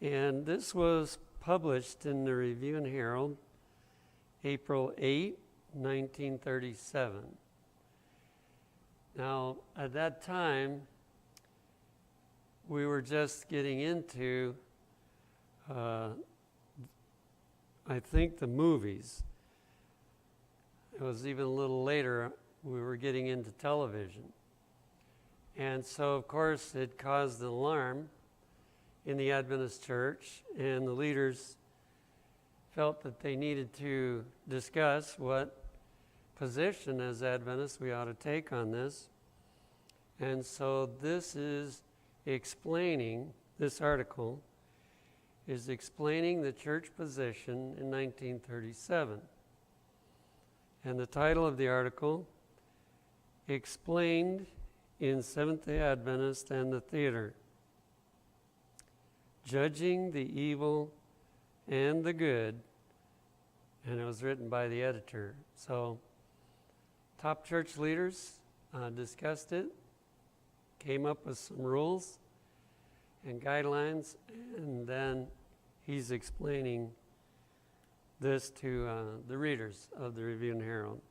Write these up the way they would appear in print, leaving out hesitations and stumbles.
And this was published in the Review and Herald, April 8, 1937. Now, at that time, we were just getting into, I think, the movies. It was even a little later, we were getting into television. And so, of course, it caused an alarm in the Adventist church, and the leaders felt that they needed to discuss what position as Adventists we ought to take on this. And so this article is explaining the church position in 1937. And the title of the article, Explained in Seventh-day Adventist and the Theater, Judging the Evil and the Good, and it was written by the editor. So top church leaders discussed it, came up with some rules and guidelines, and then he's explaining this to the readers of the Review and Herald.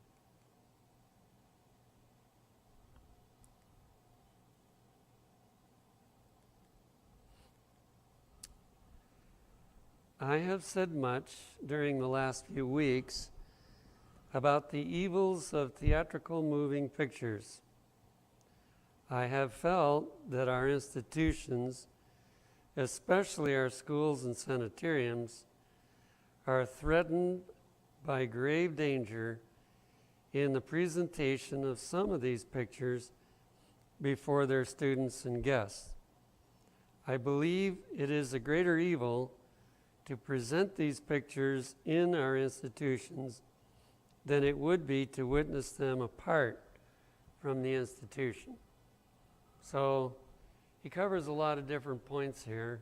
I have said much during the last few weeks about the evils of theatrical moving pictures. I have felt that our institutions, especially our schools and sanitariums, are threatened by grave danger in the presentation of some of these pictures before their students and guests. I believe it is a greater evil to present these pictures in our institutions than it would be to witness them apart from the institution. So he covers a lot of different points here,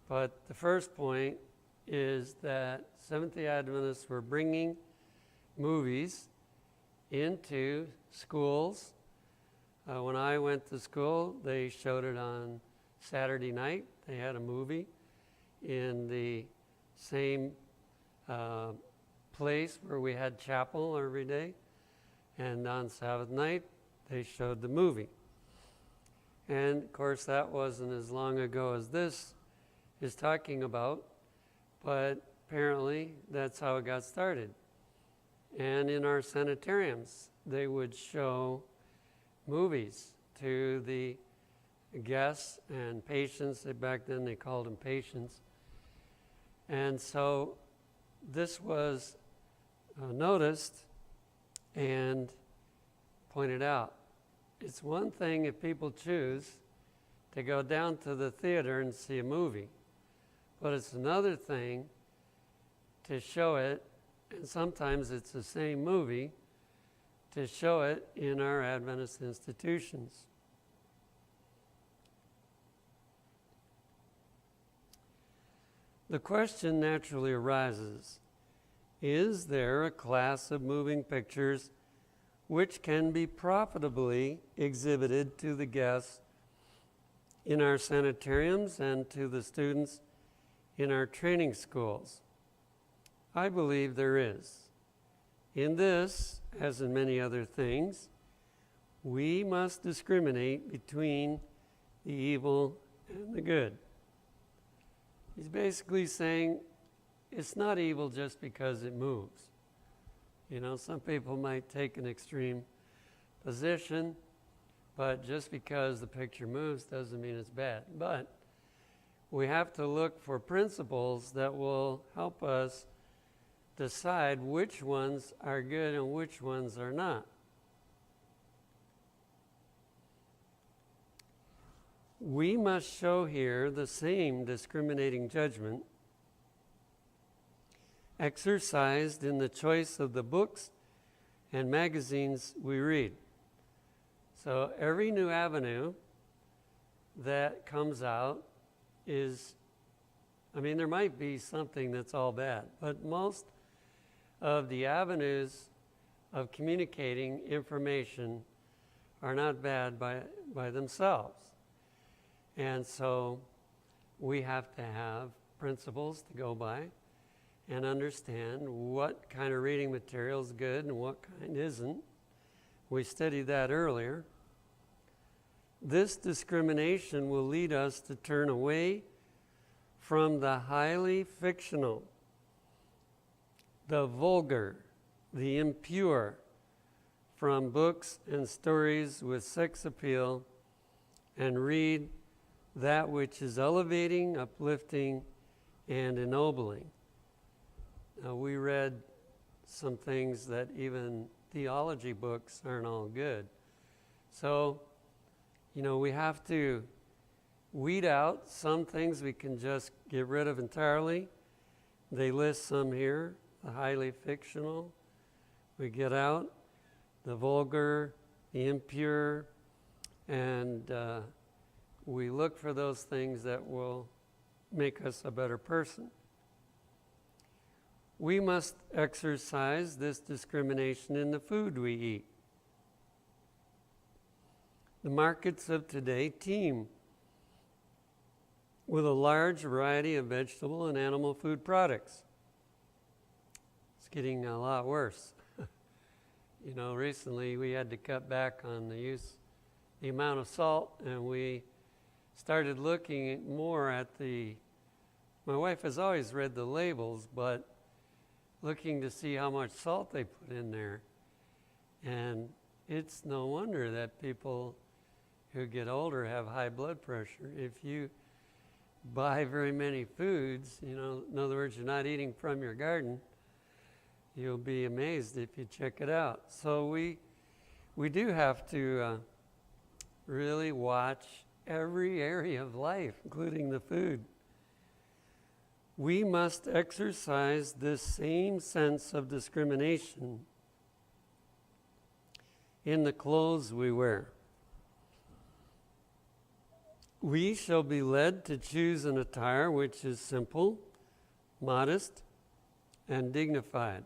but the first point is that Seventh-day Adventists were bringing movies into schools. When I went to school, they showed it on Saturday night. They had a movie in the same place where we had chapel every day. And on Sabbath night, they showed the movie. And of course, that wasn't as long ago as this is talking about, but apparently that's how it got started. And in our sanitariums, they would show movies to the guests and patients. Back then they called them patients. And so this was noticed and pointed out. It's one thing if people choose to go down to the theater and see a movie, but it's another thing to show it, and sometimes it's the same movie, to show it in our Adventist institutions. The question naturally arises, is there a class of moving pictures which can be profitably exhibited to the guests in our sanitariums and to the students in our training schools? I believe there is. In this, as in many other things, we must discriminate between the evil and the good. He's basically saying it's not evil just because it moves. You know, some people might take an extreme position, but just because the picture moves doesn't mean it's bad. But we have to look for principles that will help us decide which ones are good and which ones are not. We must show here the same discriminating judgment exercised in the choice of the books and magazines we read. So every new avenue that comes out is, there might be something that's all bad, but most of the avenues of communicating information are not bad by themselves. And so we have to have principles to go by and understand what kind of reading material is good and what kind isn't. We studied that earlier. This discrimination will lead us to turn away from the highly fictional, the vulgar, the impure, from books and stories with sex appeal, and read that which is elevating, uplifting, and ennobling. Now, we read some things that even theology books aren't all good. So, we have to weed out some things we can just get rid of entirely. They list some here, the highly fictional. We get out the vulgar, the impure, and we look for those things that will make us a better person. We must exercise this discrimination in the food we eat. The markets of today teem with a large variety of vegetable and animal food products. It's getting a lot worse. Recently we had to cut back on the amount of salt, and we started looking more at my wife has always read the labels, but looking to see how much salt they put in there. And it's no wonder that people who get older have high blood pressure. If you buy very many foods, in other words, you're not eating from your garden, you'll be amazed if you check it out. So we do have to really watch every area of life, including the food. We must exercise this same sense of discrimination in the clothes we wear. We shall be led to choose an attire which is simple, modest, and dignified.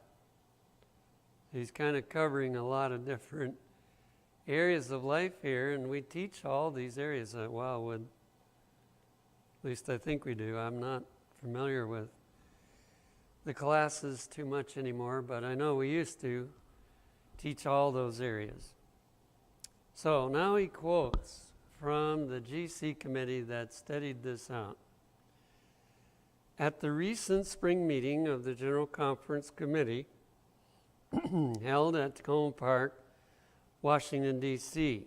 He's kind of covering a lot of different areas of life here, and we teach all these areas at Wildwood. At least I think we do. I'm not familiar with the classes too much anymore, but I know we used to teach all those areas. So now he quotes from the GC committee that studied this out. At the recent spring meeting of the General Conference Committee held at Tacoma Park, Washington, D.C.,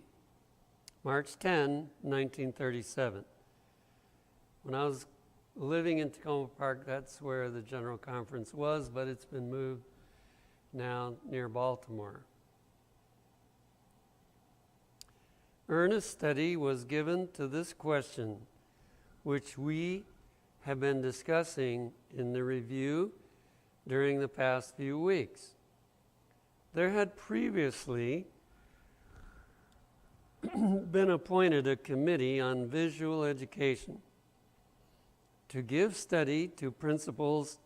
March 10, 1937. When I was living in Tacoma Park, that's where the General Conference was, but it's been moved now near Baltimore. Earnest study was given to this question, which we have been discussing in the review during the past few weeks. There had previously been appointed a committee on visual education to give study to principles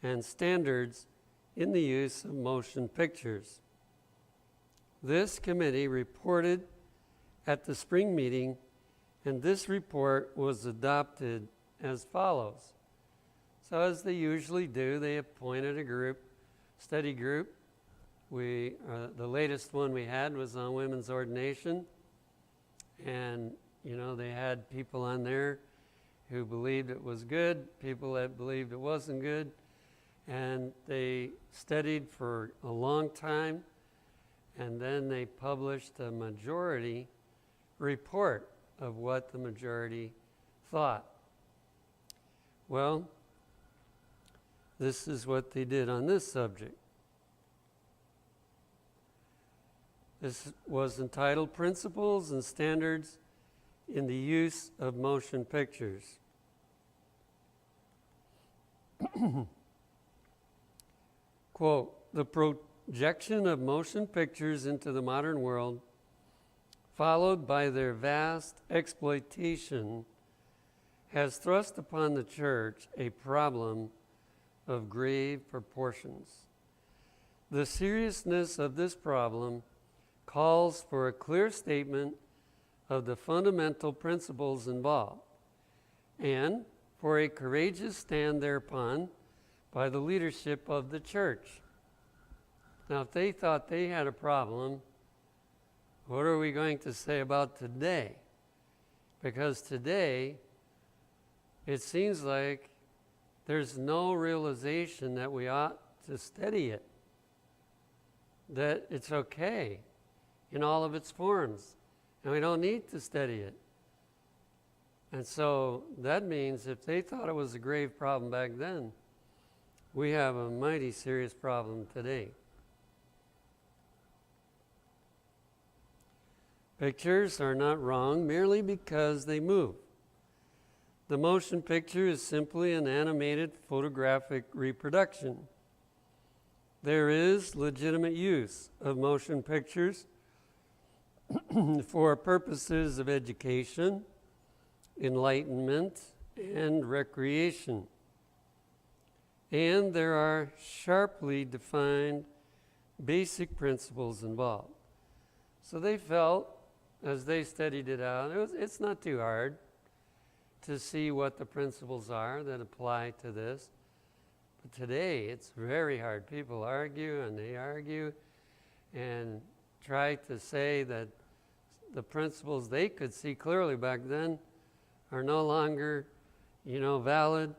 and standards in the use of motion pictures. This committee reported at the spring meeting, and this report was adopted as follows. So as they usually do, they appointed a study group. The latest one we had was on women's ordination, and they had people on there who believed it was good, people that believed it wasn't good, and they studied for a long time, and then they published a majority report of what the majority thought. Well, this is what they did on this subject. This was entitled Principles and Standards in the Use of Motion Pictures. Quote, the projection of motion pictures into the modern world, followed by their vast exploitation, has thrust upon the church a problem of grave proportions. The seriousness of this problem calls for a clear statement of the fundamental principles involved and for a courageous stand thereupon by the leadership of the church. Now, if they thought they had a problem, what are we going to say about today? Because today, it seems like there's no realization that we ought to study it, that it's okay in all of its forms, and we don't need to study it. And so that means if they thought it was a grave problem back then, we have a mighty serious problem today. Pictures are not wrong merely because they move. The motion picture is simply an animated photographic reproduction. There is legitimate use of motion pictures for purposes of education, enlightenment, and recreation. And there are sharply defined basic principles involved. So they felt, as they studied it out, it's not too hard to see what the principles are that apply to this. But today, it's very hard. People argue and they argue and try to say that the principles they could see clearly back then are no longer, valid.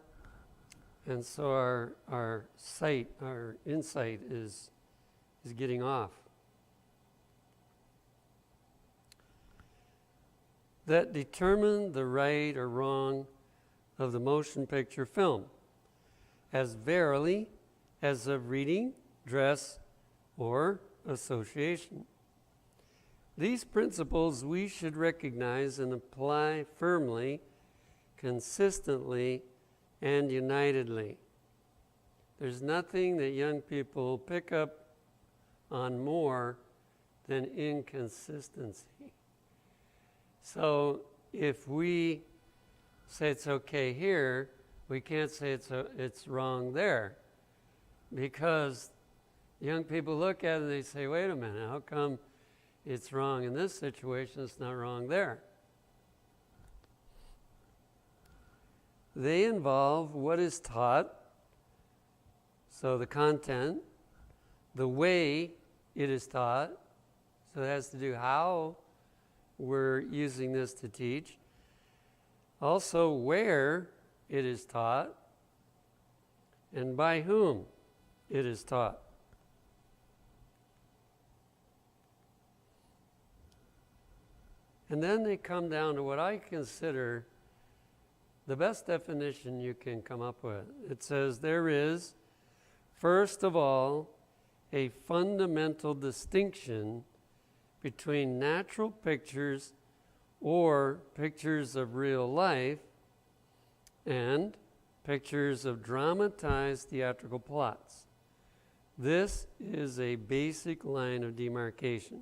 And so our insight is getting off. That determine the right or wrong of the motion picture film, as verily as of reading, dress, or association. These principles we should recognize and apply firmly, consistently, and unitedly. There's nothing that young people pick up on more than inconsistency. So if we say it's okay here, we can't say it's wrong there, because young people look at it and they say, wait a minute, how come it's wrong in this situation, it's not wrong there? They involve what is taught, so the content, the way it is taught, so it has to do how we're using this to teach. Also, where it is taught and by whom it is taught. And then they come down to what I consider the best definition you can come up with. It says there is, first of all, a fundamental distinction between natural pictures or pictures of real life and pictures of dramatized theatrical plots. This is a basic line of demarcation.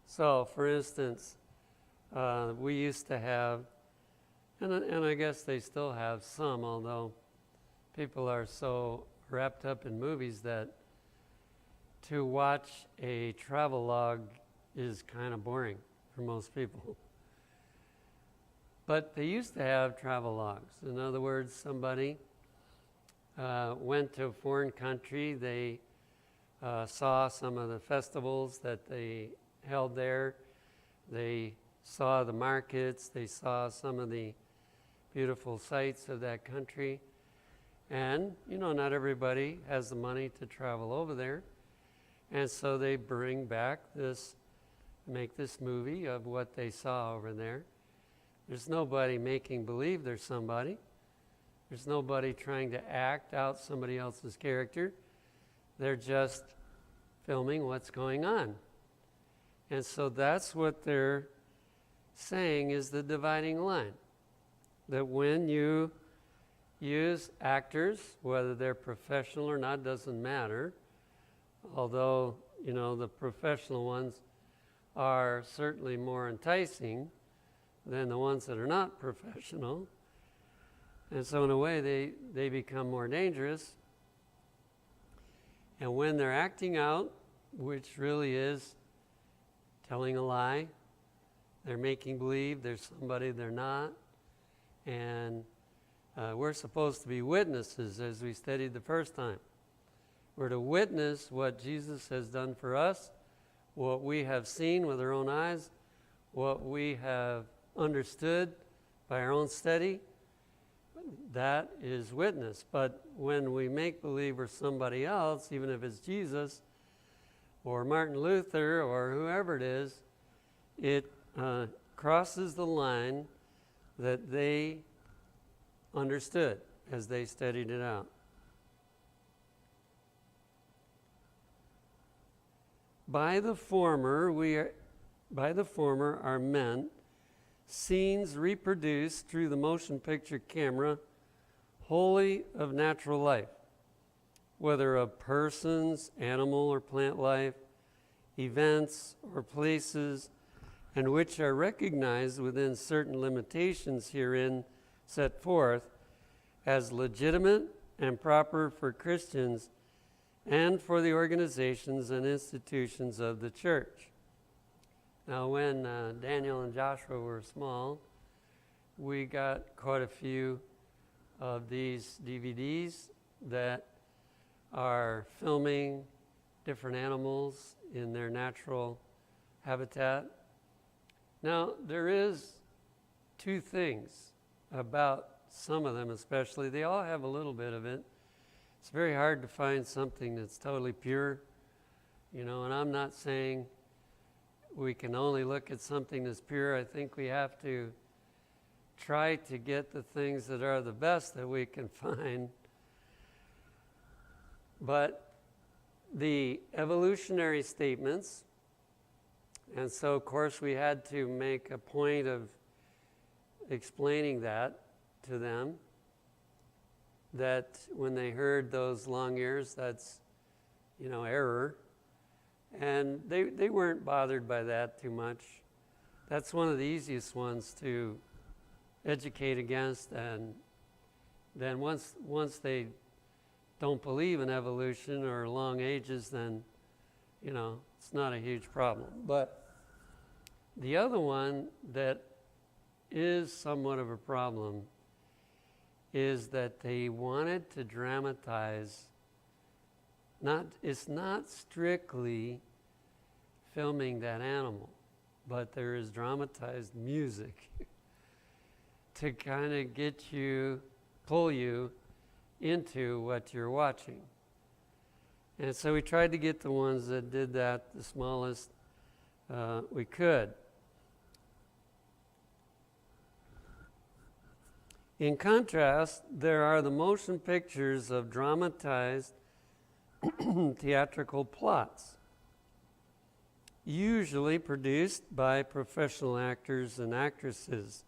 So, for instance, we used to have, and I guess they still have some, although people are so wrapped up in movies that to watch a travelogue is kind of boring for most people. But they used to have travelogues. In other words, somebody went to a foreign country, they saw some of the festivals that they held there, they saw the markets, they saw some of the beautiful sights of that country. And, not everybody has the money to travel over there. And so they bring back make this movie of what they saw over there. There's nobody making believe there's somebody. There's nobody trying to act out somebody else's character. They're just filming what's going on. And so that's what they're saying is the dividing line. That when you use actors, whether they're professional or not, doesn't matter. Although, the professional ones are certainly more enticing than the ones that are not professional. And so in a way, they become more dangerous. And when they're acting out, which really is telling a lie, they're making believe there's somebody they're not, And we're supposed to be witnesses, as we studied the first time. We're to witness what Jesus has done for us, what we have seen with our own eyes, what we have understood by our own study. That is witness. But when we make believe we're somebody else, even if it's Jesus or Martin Luther or whoever it is, it crosses the line that they understood as they studied it out. By the former are meant scenes reproduced through the motion picture camera, wholly of natural life, whether of persons, animal or plant life, events or places, and which are recognized within certain limitations herein set forth as legitimate and proper for Christians and for the organizations and institutions of the church. Now, when Daniel and Joshua were small, we got quite a few of these DVDs that are filming different animals in their natural habitat. Now, there is two things about some of them especially. They all have a little bit of it. It's very hard to find something that's totally pure, and I'm not saying we can only look at something that's pure. I think we have to try to get the things that are the best that we can find. But the evolutionary statements, and so of course we had to make a point of explaining that to them, that when they heard those long ears, that's, error. And they weren't bothered by that too much. That's one of the easiest ones to educate against. And then once they don't believe in evolution or long ages, then, it's not a huge problem. But the other one that is somewhat of a problem is that they wanted to dramatize. It's not strictly filming that animal, but there is dramatized music to kind of pull you into what you're watching. And so we tried to get the ones that did that the smallest we could. In contrast, there are the motion pictures of dramatized theatrical plots, usually produced by professional actors and actresses.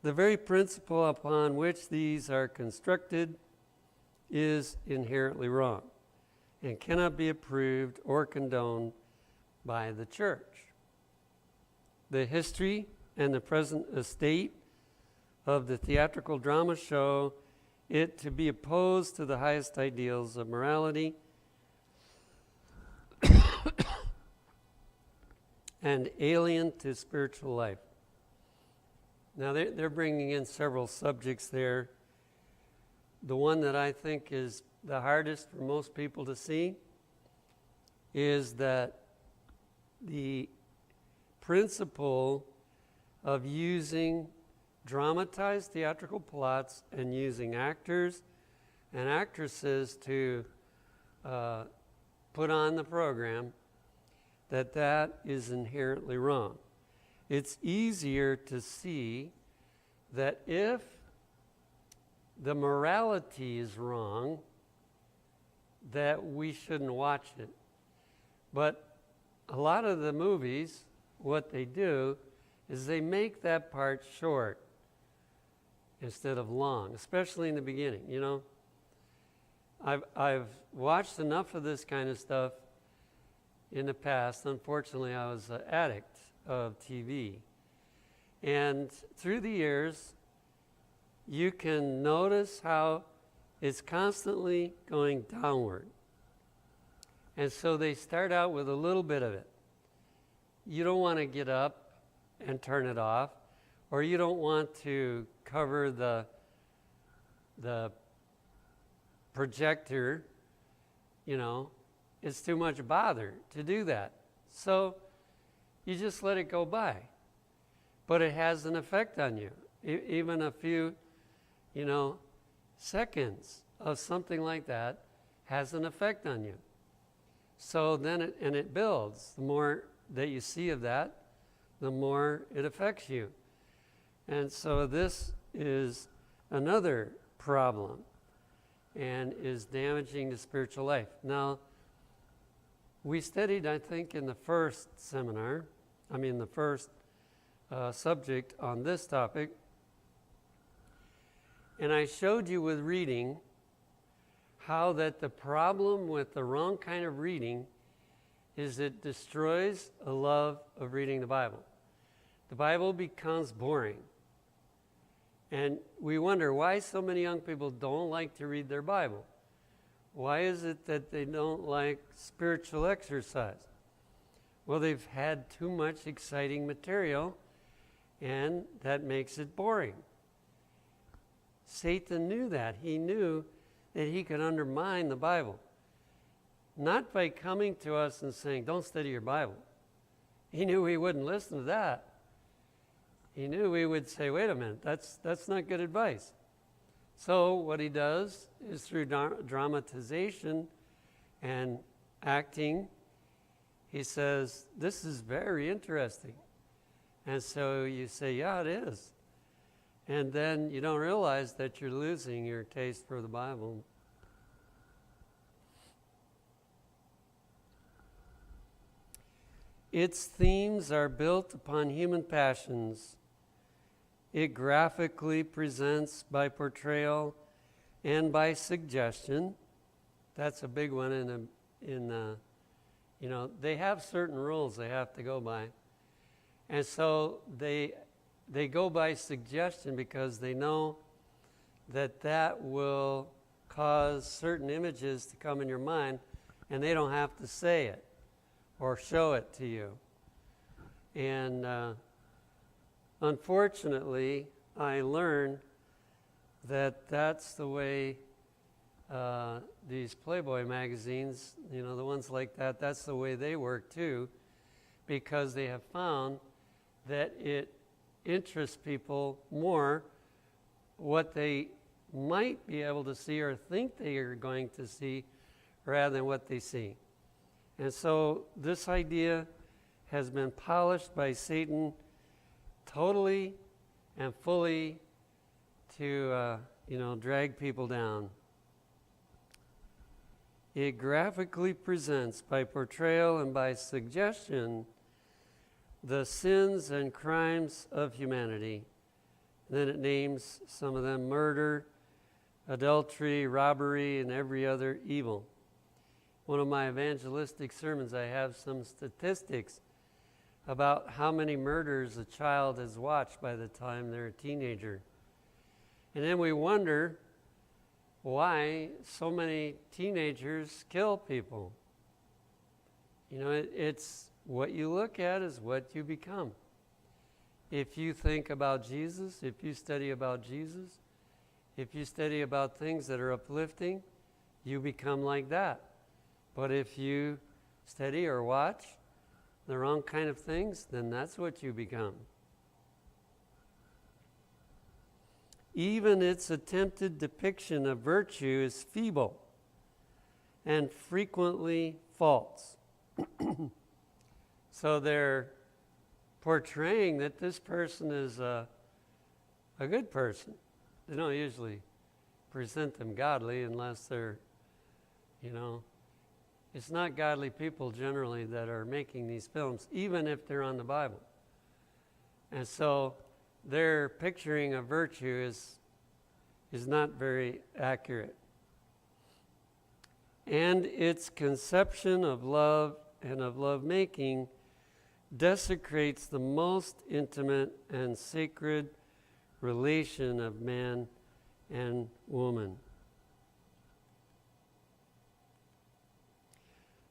The very principle upon which these are constructed is inherently wrong and cannot be approved or condoned by the church. The history and the present estate of the theatrical drama show it to be opposed to the highest ideals of morality and alien to spiritual life. Now, they're bringing in several subjects there. The one that I think is the hardest for most people to see is that the principle of using dramatized theatrical plots and using actors and actresses to put on the program, that is inherently wrong. It's easier to see that if the morality is wrong, that we shouldn't watch it. But a lot of the movies, what they do is they make that part short instead of long, especially in the beginning. I've watched enough of this kind of stuff in the past. Unfortunately, I was an addict of TV. And through the years, you can notice how it's constantly going downward. And so they start out with a little bit of it. You don't want to get up and turn it off, or you don't want to cover the projector, it's too much bother to do that. So you just let it go by. But it has an effect on you. Even a few, seconds of something like that has an effect on you. So then it builds. The more that you see of that, the more it affects you. And so this is another problem and is damaging the spiritual life. Now, we studied, I think, in the first seminar, the first subject on this topic, and I showed you with reading how that the problem with the wrong kind of reading is it destroys a love of reading the Bible. The Bible becomes boring. And we wonder why so many young people don't like to read their Bible. Why is it that they don't like spiritual exercise? Well, they've had too much exciting material, and that makes it boring. Satan knew that. He knew that he could undermine the Bible. Not by coming to us and saying, don't study your Bible. He knew we wouldn't listen to that. He knew we would say, wait a minute, that's not good advice. So what he does is through dramatization and acting, he says, this is very interesting. And so you say, yeah, it is. And then you don't realize that you're losing your taste for the Bible. Its themes are built upon human passions. It graphically presents by portrayal and by suggestion. That's a big one they have certain rules they have to go by. And so they go by suggestion because they know that will cause certain images to come in your mind, and they don't have to say it or show it to you. And unfortunately, I learned that that's the way these Playboy magazines, the ones like that, that's the way they work too, because they have found that it interests people more what they might be able to see or think they are going to see rather than what they see. And so this idea has been polished by Satan totally and fully to, drag people down. It graphically presents by portrayal and by suggestion the sins and crimes of humanity. And then it names some of them: murder, adultery, robbery, and every other evil. One of my evangelistic sermons, I have some statistics about how many murders a child has watched by the time they're a teenager. And then we wonder why so many teenagers kill people. It's what you look at is what you become. If you think about Jesus, if you study about Jesus, if you study about things that are uplifting, you become like that. But if you study or watch the wrong kind of things, then that's what you become. Even its attempted depiction of virtue is feeble and frequently false. So they're portraying that this person is a good person. They don't usually present them godly unless they're, it's not godly people generally that are making these films, even if they're on the Bible. And so their picturing of virtue is not very accurate. And its conception of love and of lovemaking desecrates the most intimate and sacred relation of man and woman.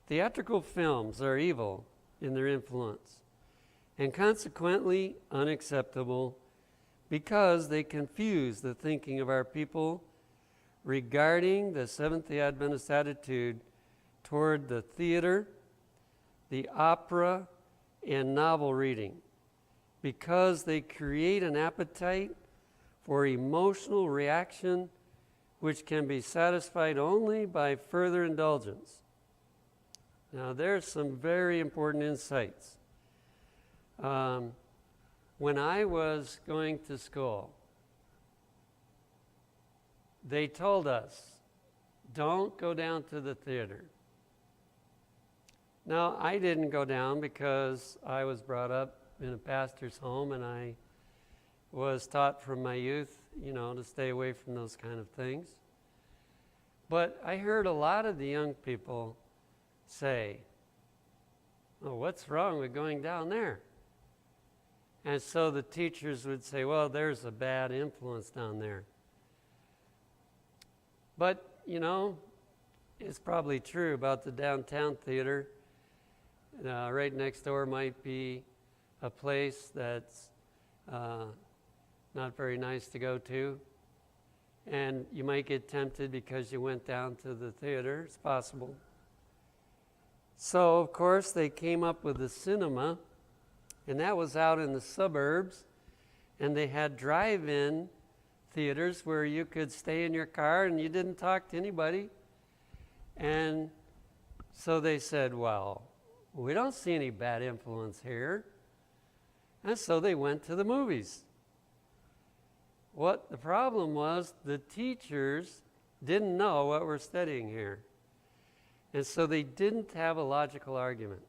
Theatrical films are evil in their influence and consequently unacceptable because they confuse the thinking of our people regarding the Seventh-day Adventist attitude toward the theater, the opera, and novel reading, because they create an appetite for emotional reaction which can be satisfied only by further indulgence. Now, there's some very important insights. When I was going to school, they told us, don't go down to the theater. Now, I didn't go down because I was brought up in a pastor's home, and I was taught from my youth, to stay away from those kind of things. But I heard a lot of the young people say, oh, what's wrong with going down there? And so the teachers would say, well, there's a bad influence down there. But, it's probably true about the downtown theater. Right next door might be a place that's not very nice to go to. And you might get tempted because you went down to the theater. It's possible. So, of course, they came up with the cinema, and that was out in the suburbs. And they had drive-in theaters where you could stay in your car and you didn't talk to anybody. And so they said, well, we don't see any bad influence here. And so they went to the movies. What the problem was, the teachers didn't know what we're studying here. And so they didn't have a logical argument.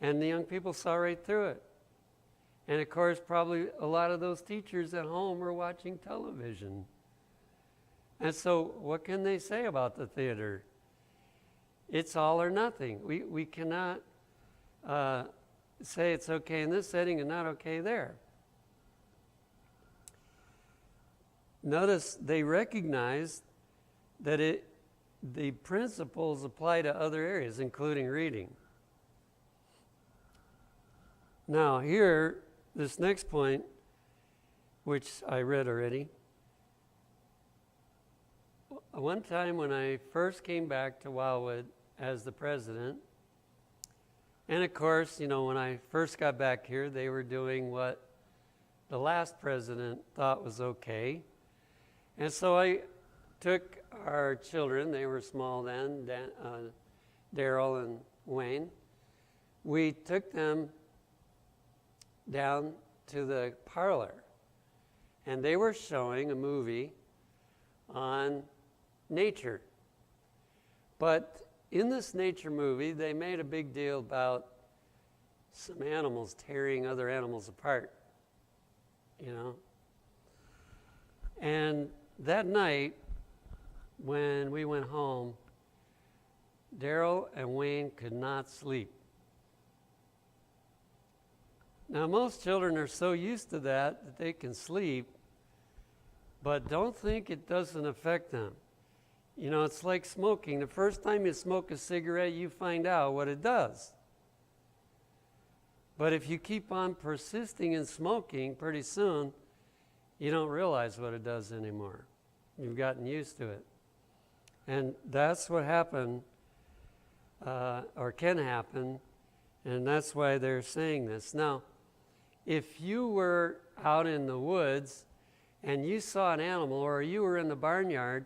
And the young people saw right through it. And of course, probably a lot of those teachers at home were watching television. And so what can they say about the theater? It's all or nothing. We cannot say it's okay in this setting and not okay there. Notice they recognized that the principles apply to other areas, including reading. Now here, this next point, which I read already. One time when I first came back to Wildwood as the president, and of course, when I first got back here, they were doing what the last president thought was okay. And so I took our children, they were small then, Daryl and Wayne. We took them down to the parlor, and they were showing a movie on nature. But in this nature movie, they made a big deal about some animals tearing other animals apart, And that night, when we went home, Daryl and Wayne could not sleep. Now, most children are so used to that they can sleep, but don't think it doesn't affect them. It's like smoking. The first time you smoke a cigarette, you find out what it does. But if you keep on persisting in smoking, pretty soon, you don't realize what it does anymore. You've gotten used to it. And that's what happened, or can happen, and that's why they're saying this. Now, if you were out in the woods and you saw an animal, or you were in the barnyard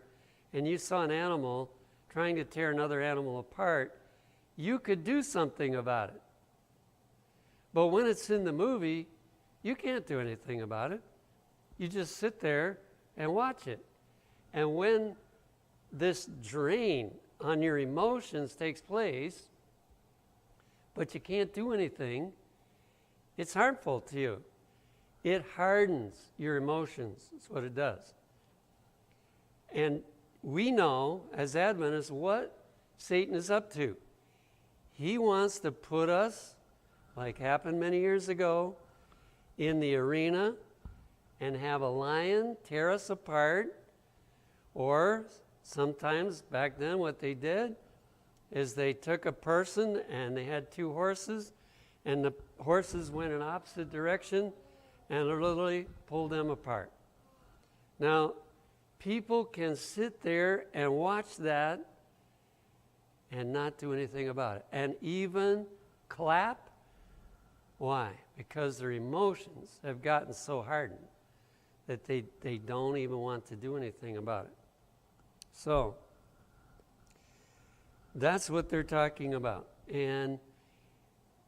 and you saw an animal trying to tear another animal apart, you could do something about it. But when it's in the movie, you can't do anything about it. You just sit there and watch it. And when this drain on your emotions takes place, but you can't do anything, it's harmful to you. It hardens your emotions. That's what it does. And we know, as Adventists, what Satan is up to. He wants to put us, like happened many years ago, in the arena and have a lion tear us apart. Or sometimes back then what they did is they took a person and they had two horses, and the horses went in opposite direction, and literally pull them apart. Now, people can sit there and watch that and not do anything about it, and even clap. Why? Because their emotions have gotten so hardened that they don't even want to do anything about it. So, that's what they're talking about. And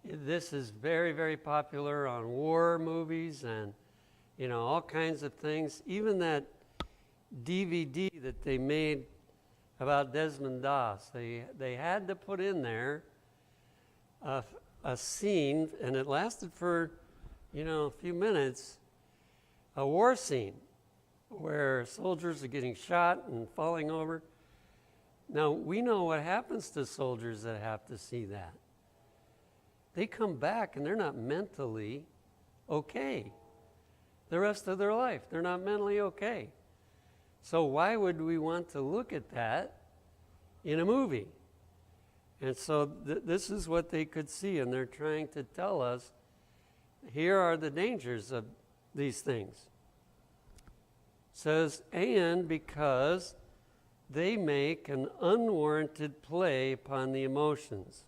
this is very, very popular on war movies and, all kinds of things. Even that DVD that they made about Desmond Doss, they had to put in there a scene, and it lasted for, a few minutes, a war scene where soldiers are getting shot and falling over. Now, we know what happens to soldiers that have to see that. They come back and they're not mentally okay. The rest of their life, they're not mentally okay. So why would we want to look at that in a movie? And so this is what they could see, and they're trying to tell us, here are the dangers of these things. It says, and because they make an unwarranted play upon the emotions.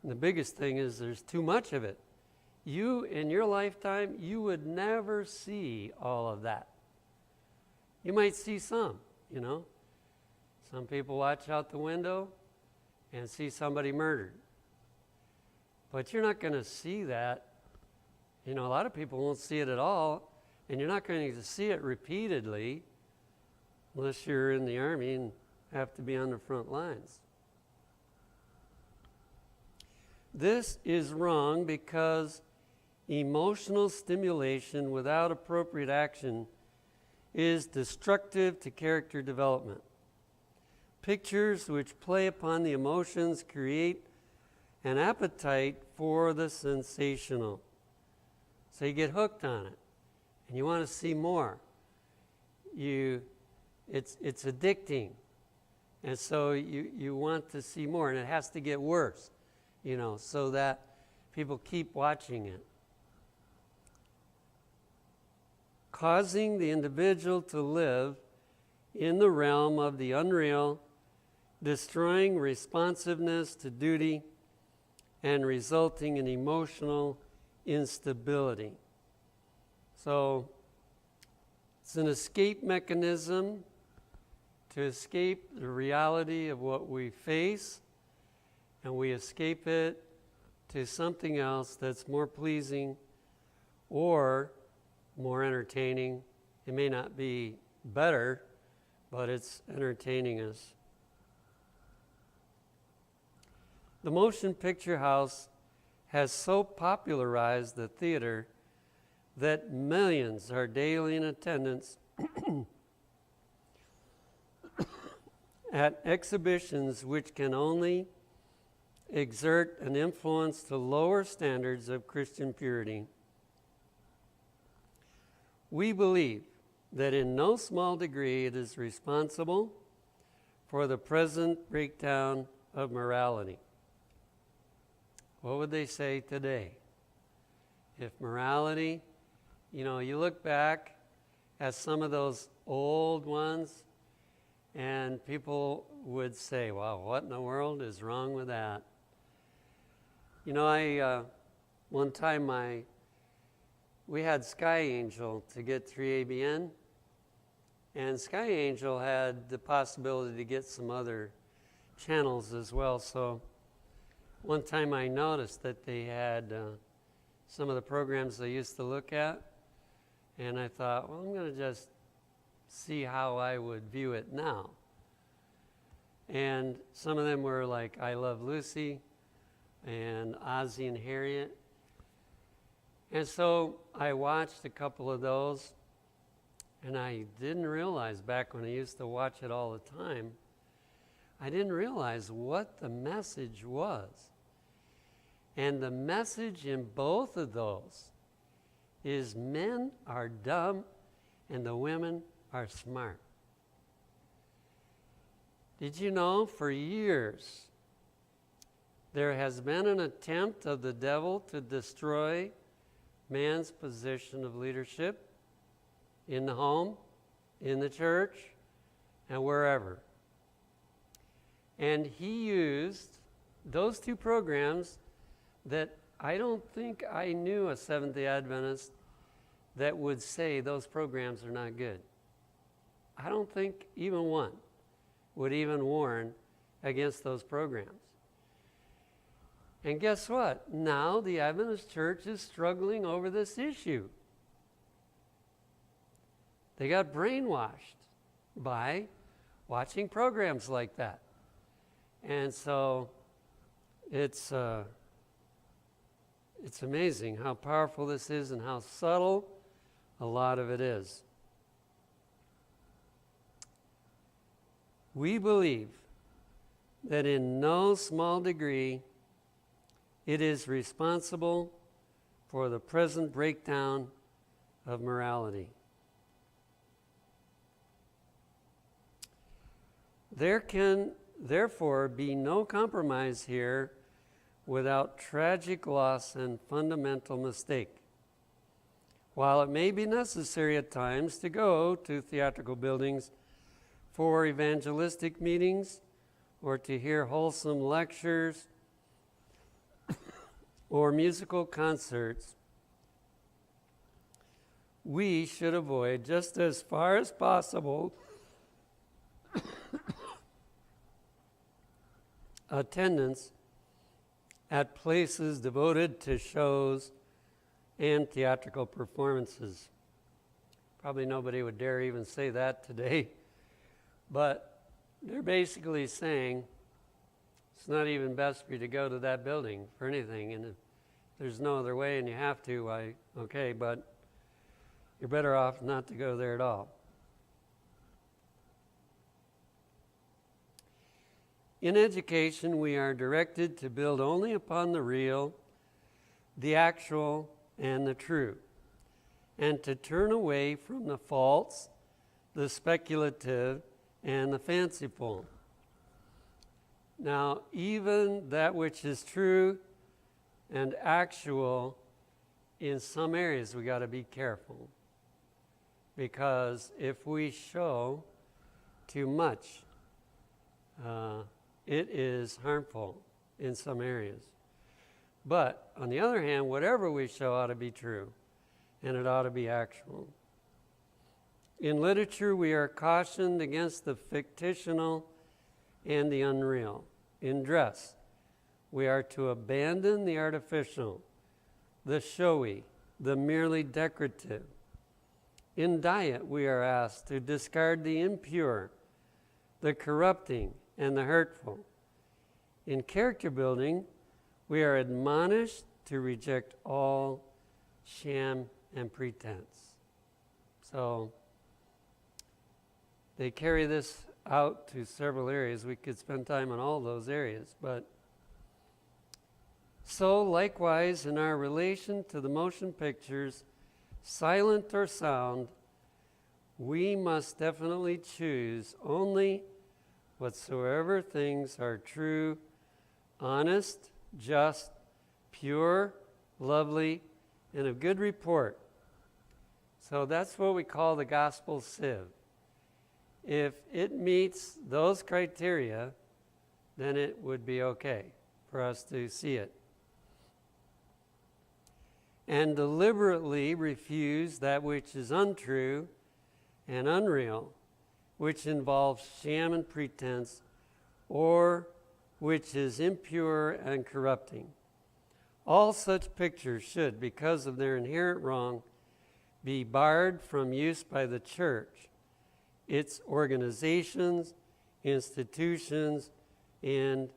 And the biggest thing is there's too much of it. You, in your lifetime, you would never see all of that. You might see some, Some people watch out the window and see somebody murdered. But you're not going to see that. A lot of people won't see it at all, and you're not going to see it repeatedly unless you're in the army and have to be on the front lines. This is wrong because emotional stimulation without appropriate action is destructive to character development. Pictures which play upon the emotions create an appetite for the sensational. So you get hooked on it, and you want to see more. It's addicting, and so you want to see more, and it has to get worse, so that people keep watching it. Causing the individual to live in the realm of the unreal, destroying responsiveness to duty, and resulting in emotional instability. So it's an escape mechanism to escape the reality of what we face, and we escape it to something else that's more pleasing or more entertaining. It may not be better, but it's entertaining us. The motion picture house has so popularized the theater that millions are daily in attendance at exhibitions which can only exert an influence to lower standards of Christian purity. We believe that in no small degree it is responsible for the present breakdown of morality. What would they say today? If morality, you look back at some of those old ones, and people would say, wow, what in the world is wrong with that? One time we had Sky Angel to get through ABN, and Sky Angel had the possibility to get some other channels as well. So one time I noticed that they had some of the programs I used to look at, and I thought, well, I'm going to just see how I would view it now. And some of them were like I Love Lucy and Ozzie and Harriet. And so I watched a couple of those, and I didn't realize, back when I used to watch it all the time, I didn't realize what the message was. And the message in both of those is men are dumb and the women are smart. Did you know for years there has been an attempt of the devil to destroy man's position of leadership in the home, in the church, and wherever. And he used those two programs that I don't think I knew a Seventh-day Adventist that would say those programs are not good. I don't think even one would even warn against those programs. And guess what? Now the Adventist Church is struggling over this issue. They got brainwashed by watching programs like that. And so it's amazing how powerful this is and how subtle a lot of it is. We believe that in no small degree it is responsible for the present breakdown of morality. There can therefore be no compromise here without tragic loss and fundamental mistake. While it may be necessary at times to go to theatrical buildings for evangelistic meetings or to hear wholesome lectures or musical concerts, we should avoid, just as far as possible, attendance at places devoted to shows and theatrical performances. Probably nobody would dare even say that today, but they're basically saying it's not even best for you to go to that building for anything, and if there's no other way and you have to, okay, but you're better off not to go there at all. In education, we are directed to build only upon the real, the actual, and the true, and to turn away from the false, the speculative, and the fanciful. Now, even that which is true and actual, in some areas we got to be careful, because if we show too much, it is harmful in some areas. But on the other hand, whatever we show ought to be true, and it ought to be actual. In literature, we are cautioned against the fictional and the unreal. In dress, we are to abandon the artificial, the showy, the merely decorative. In diet, we are asked to discard the impure, the corrupting, and the hurtful. In character building, we are admonished to reject all sham and pretense. So they carry this out to several areas. We could spend time on all those areas, but so likewise in our relation to the motion pictures, silent or sound, we must definitely choose only whatsoever things are true, honest, just, pure, lovely, and of good report. So that's what we call the gospel sieve. If it meets those criteria, then it would be okay for us to see it. And deliberately refuse that which is untrue and unreal, which involves sham and pretense, or which is impure and corrupting. All such pictures should, because of their inherent wrong, be barred from use by the church, its organizations, institutions, and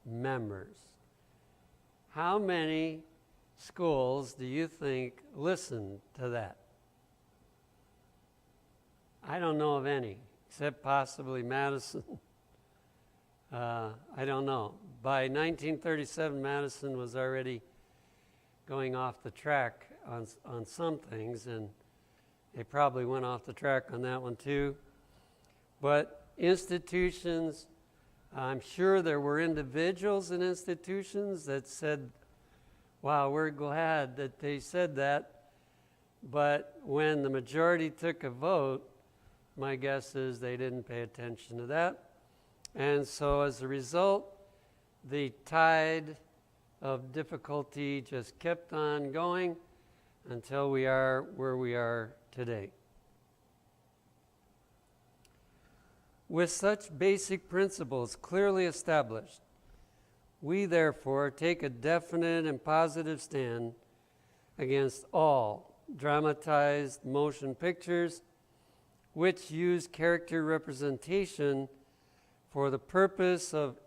members. How many schools do you think listen to that? I don't know of any, except possibly Madison. I don't know. By 1937, Madison was already going off the track on some things, and they probably went off the track on that one too. But institutions, I'm sure there were individuals in institutions that said, wow, we're glad that they said that, But when the majority took a vote, my guess is they didn't pay attention to that. And so as a result, the tide of difficulty just kept on going until we are where we are today. With such basic principles clearly established, we therefore take a definite and positive stand against all dramatized motion pictures which use character representation for the purpose of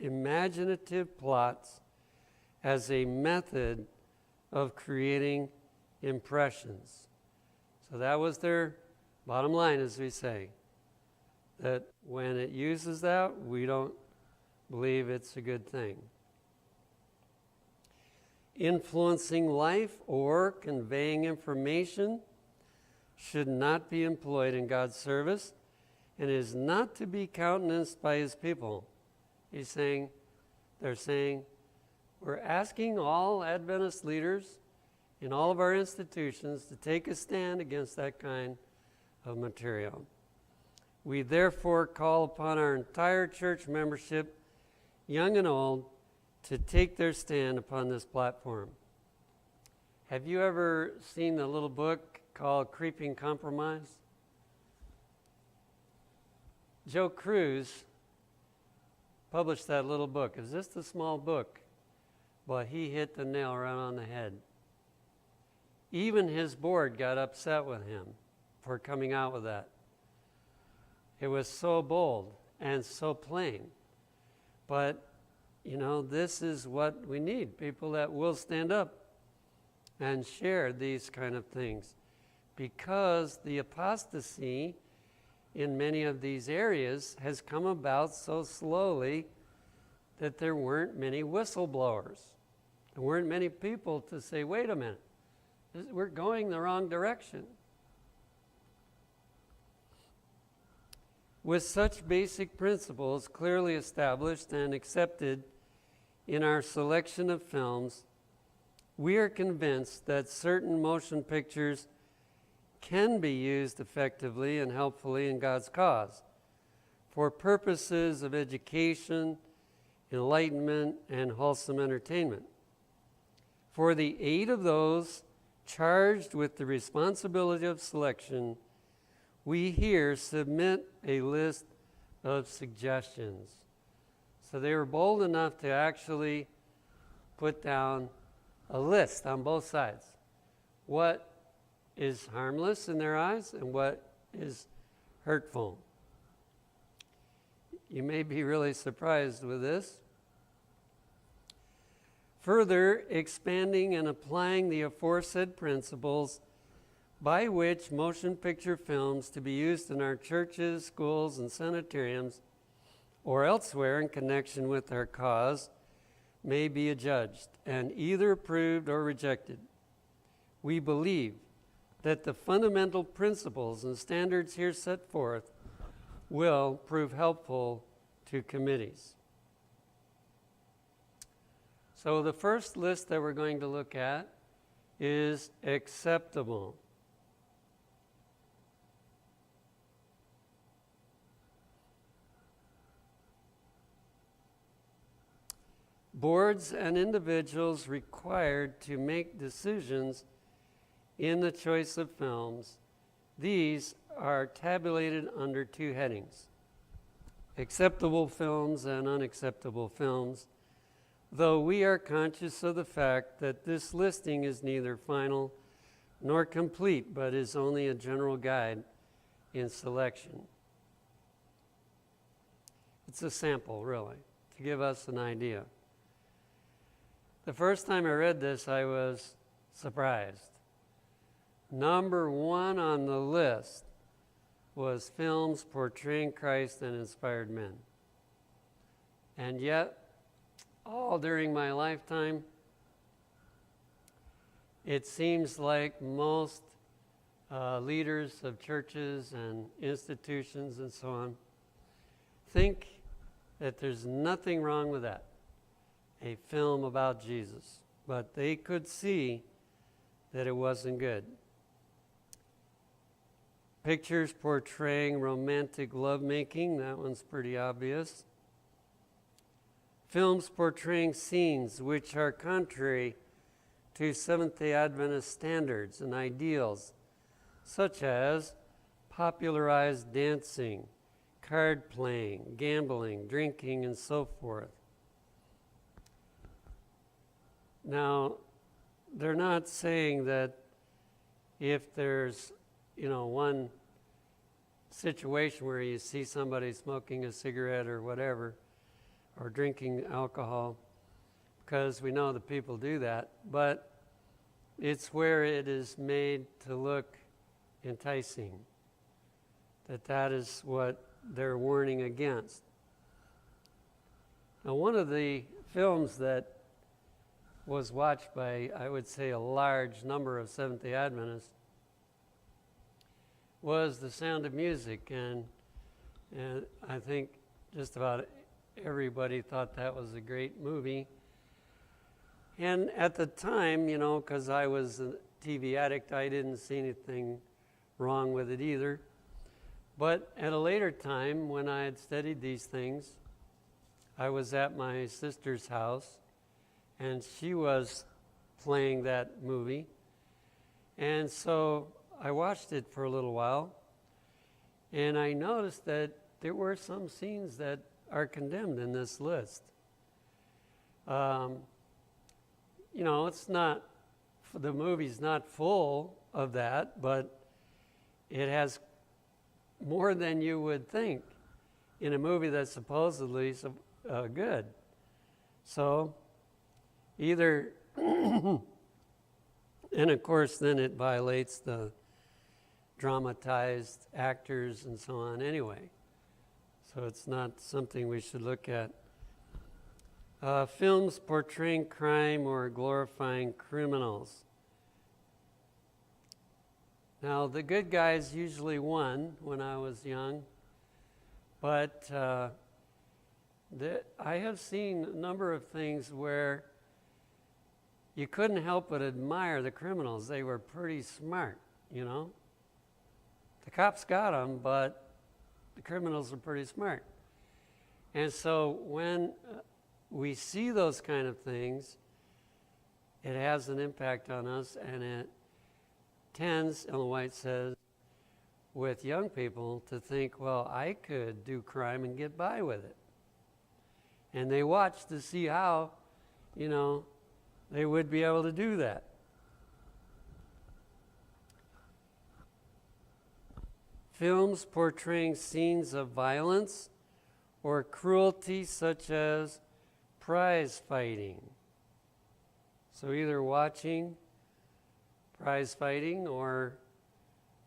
imaginative plots as a method of creating impressions. So that was their bottom line, as we say, that when it uses that, we don't believe it's a good thing. Influencing life or conveying information should not be employed in God's service and is not to be countenanced by his people. They're saying, we're asking all Adventist leaders in all of our institutions to take a stand against that kind of material. We therefore call upon our entire church membership, young and old, to take their stand upon this platform. Have you ever seen the little book called Creeping Compromise? Joe Cruz published that little book. It's just a small book, but he hit the nail right on the head. Even his board got upset with him for coming out with that. It was so bold and so plain. But, this is what we need, people that will stand up and share these kind of things. Because the apostasy in many of these areas has come about so slowly that there weren't many whistleblowers. There weren't many people to say, wait a minute, we're going the wrong direction. With such basic principles clearly established and accepted in our selection of films, we are convinced that certain motion pictures can be used effectively and helpfully in God's cause for purposes of education, enlightenment, and wholesome entertainment. For the aid of those charged with the responsibility of selection, we here submit a list of suggestions. So they were bold enough to actually put down a list on both sides. What is harmless in their eyes and what is hurtful. You may be really surprised with this. Further expanding and applying the aforesaid principles by which motion picture films to be used in our churches, schools, and sanitariums or elsewhere in connection with our cause may be adjudged and either approved or rejected. We believe that the fundamental principles and standards here set forth will prove helpful to committees. So the first list that we're going to look at is acceptable. Boards and individuals required to make decisions in the choice of films. These are tabulated under two headings: acceptable films and unacceptable films, though we are conscious of the fact that this listing is neither final nor complete, but is only a general guide in selection. It's a sample, really, to give us an idea. The first time I read this, I was surprised. Number one on the list was films portraying Christ and inspired men. And yet, all during my lifetime, it seems like most leaders of churches and institutions and so on think that there's nothing wrong with that, a film about Jesus. But they could see that it wasn't good. Pictures portraying romantic lovemaking, that one's pretty obvious. Films portraying scenes which are contrary to Seventh-day Adventist standards and ideals, such as popularized dancing, card playing, gambling, drinking, and so forth. Now, they're not saying that if there's, one situation where you see somebody smoking a cigarette or whatever, or drinking alcohol, because we know that people do that, but it's where it is made to look enticing. That is what they're warning against. Now, one of the films that was watched by, I would say, a large number of Seventh-day Adventists was The Sound of Music, and I think just about everybody thought that was a great movie. And at the time, because I was a TV addict, I didn't see anything wrong with it either. But at a later time, when I had studied these things, I was at my sister's house, and she was playing that movie. And so I watched it for a little while, and I noticed that there were some scenes that are condemned in this list. It's not, the movie's not full of that, but it has more than you would think in a movie that's supposedly good. So either, and of course then it violates the dramatized actors and so on anyway. So it's not something we should look at. Films portraying crime or glorifying criminals. Now, the good guys usually won when I was young, but I have seen a number of things where you couldn't help but admire the criminals. They were pretty smart, The cops got them, but the criminals are pretty smart. And so when we see those kind of things, it has an impact on us, and it tends, Ellen White says, with young people to think, well, I could do crime and get by with it. And they watch to see how, they would be able to do that. Films portraying scenes of violence or cruelty, such as prize fighting. So either watching prize fighting or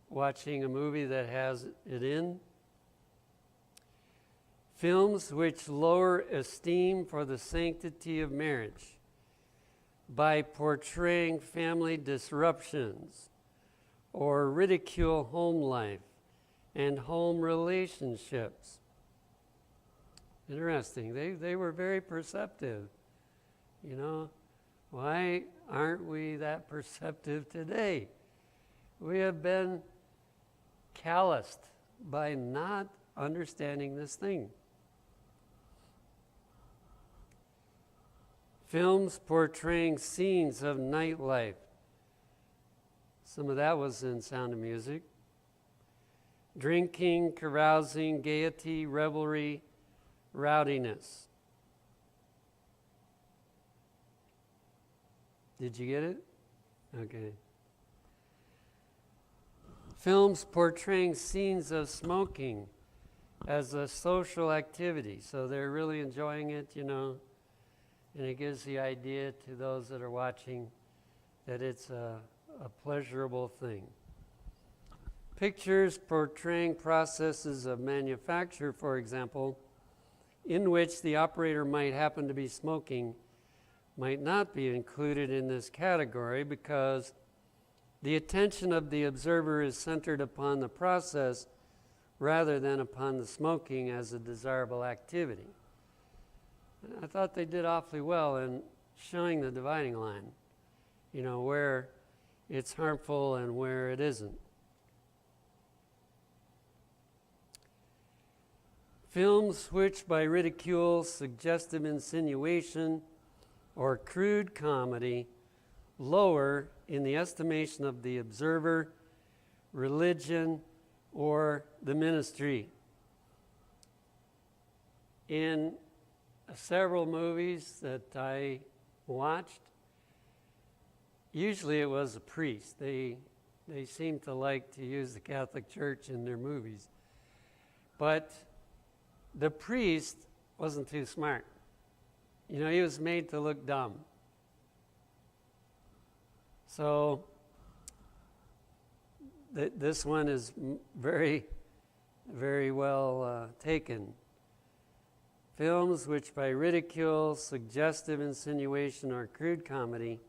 watching a movie that has it in. Films which lower esteem for the sanctity of marriage by portraying family disruptions or ridicule home life and home relationships. Interesting. They were very perceptive. Why aren't we that perceptive today? We have been calloused by not understanding this thing. Films portraying scenes of nightlife. Some of that was in Sound of Music. Drinking, carousing, gaiety, revelry, rowdiness. Did you get it? Okay. Films portraying scenes of smoking as a social activity. So they're really enjoying it, and it gives the idea to those that are watching that it's a pleasurable thing. Pictures portraying processes of manufacture, for example, in which the operator might happen to be smoking, might not be included in this category because the attention of the observer is centered upon the process rather than upon the smoking as a desirable activity. I thought they did awfully well in showing the dividing line, where it's harmful and where it isn't. Films which, by ridicule, suggestive insinuation, or crude comedy, lower in the estimation of the observer, religion, or the ministry. In several movies that I watched, usually it was a priest. They seem to like to use the Catholic Church in their movies. But the priest wasn't too smart. You know, he was made to look dumb. So this one is very, very well taken. Films which by ridicule, suggestive insinuation, or crude comedy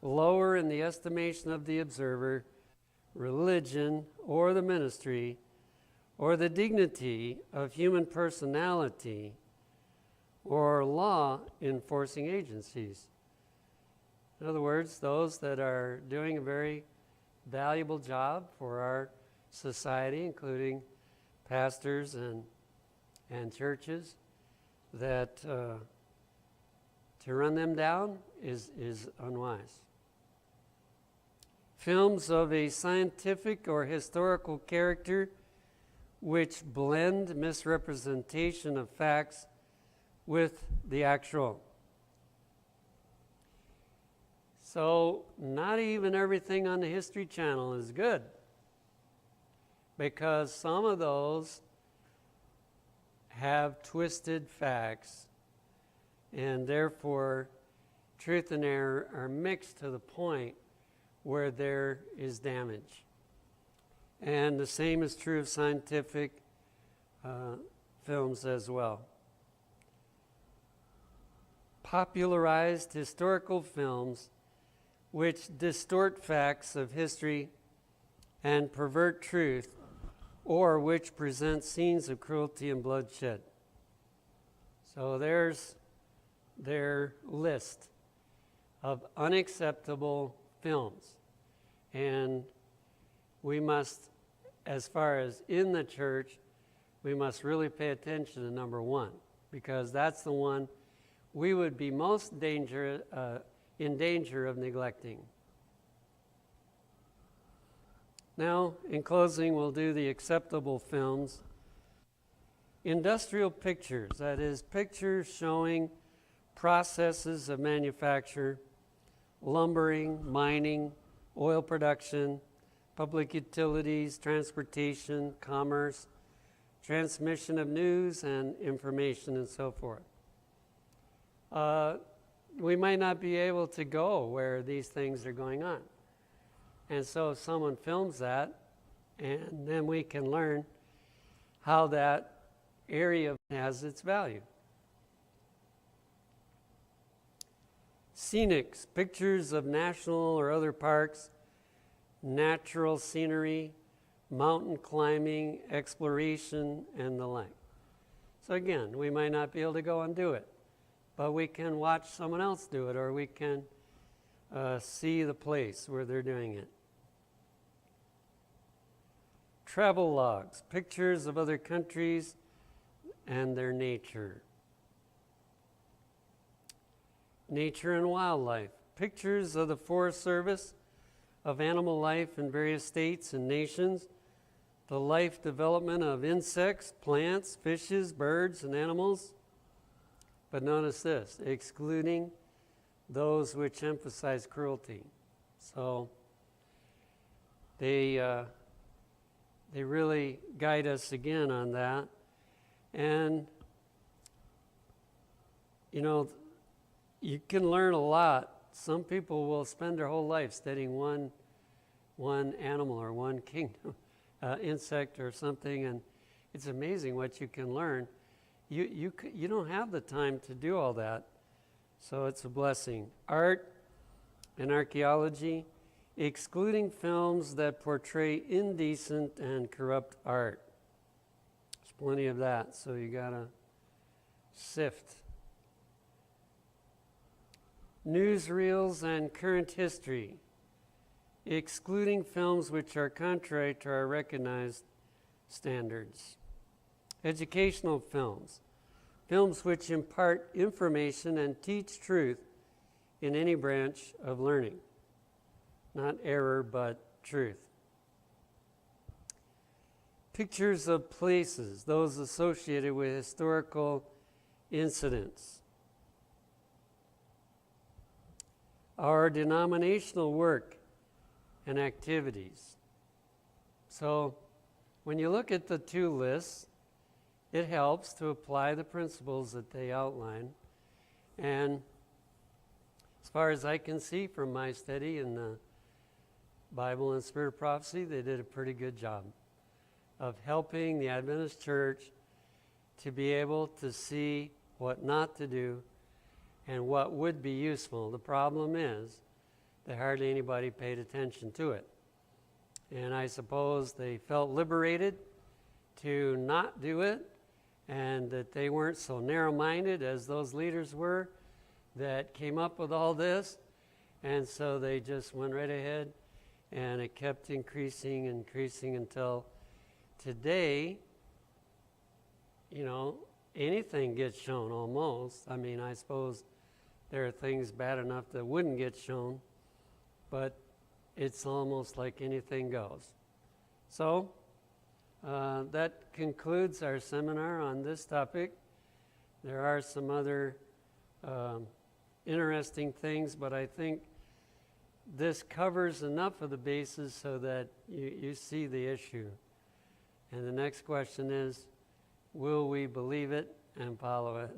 lower in the estimation of the observer, religion, or the ministry, or the dignity of human personality, or law enforcing agencies. In other words, those that are doing a very valuable job for our society, including pastors and churches, that to run them down is unwise. Films of a scientific or historical character which blend misrepresentation of facts with the actual. So not even everything on the History Channel is good, because some of those have twisted facts, and therefore truth and error are mixed to the point where there is damage. And the same is true of scientific films as well. Popularized historical films which distort facts of history and pervert truth, or which present scenes of cruelty and bloodshed. So there's their list of unacceptable films. And we must, as far as in the church, we must really pay attention to number one, because that's the one we would be most in danger of neglecting. Now, in closing, we'll do the acceptable films. Industrial pictures, that is, pictures showing processes of manufacture, lumbering, mining, oil production, public utilities, transportation, commerce, transmission of news and information, and so forth. We might not be able to go where these things are going on. And so if someone films that, and then we can learn how that area has its value. Scenics, pictures of national or other parks, natural scenery, mountain climbing, exploration, and the like. So again, we might not be able to go and do it, but we can watch someone else do it, or we can see the place where they're doing it. Travel logs, pictures of other countries and their nature. Nature and wildlife, pictures of the Forest Service, of animal life in various states and nations, the life development of insects, plants, fishes, birds, and animals. But notice this, excluding those which emphasize cruelty. So they really guide us again on that. And, you know, you can learn a lot. Some people will spend their whole life studying one animal or one kingdom, insect or something, and it's amazing what you can learn. You don't have the time to do all that, so it's a blessing. Art and archaeology, excluding films that portray indecent and corrupt art. There's plenty of that, so you gotta sift. Newsreels and current history, excluding films which are contrary to our recognized standards. Educational films. Films which impart information and teach truth in any branch of learning. Not error, but truth. Pictures of places, those associated with historical incidents. Our denominational work and activities. So when you look at the two lists, it helps to apply the principles that they outline. And as far as I can see from my study in the Bible and Spirit of Prophecy, they did a pretty good job of helping the Adventist Church to be able to see what not to do and what would be useful. The problem is that hardly anybody paid attention to it. And I suppose they felt liberated to not do it, and that they weren't so narrow-minded as those leaders were that came up with all this. And so they just went right ahead, and it kept increasing until today, anything gets shown almost. I mean, I suppose there are things bad enough that wouldn't get shown, but it's almost like anything goes. So that concludes our seminar on this topic. There are some other interesting things, but I think this covers enough of the bases so that you see the issue. And the next question is, will we believe it and follow it?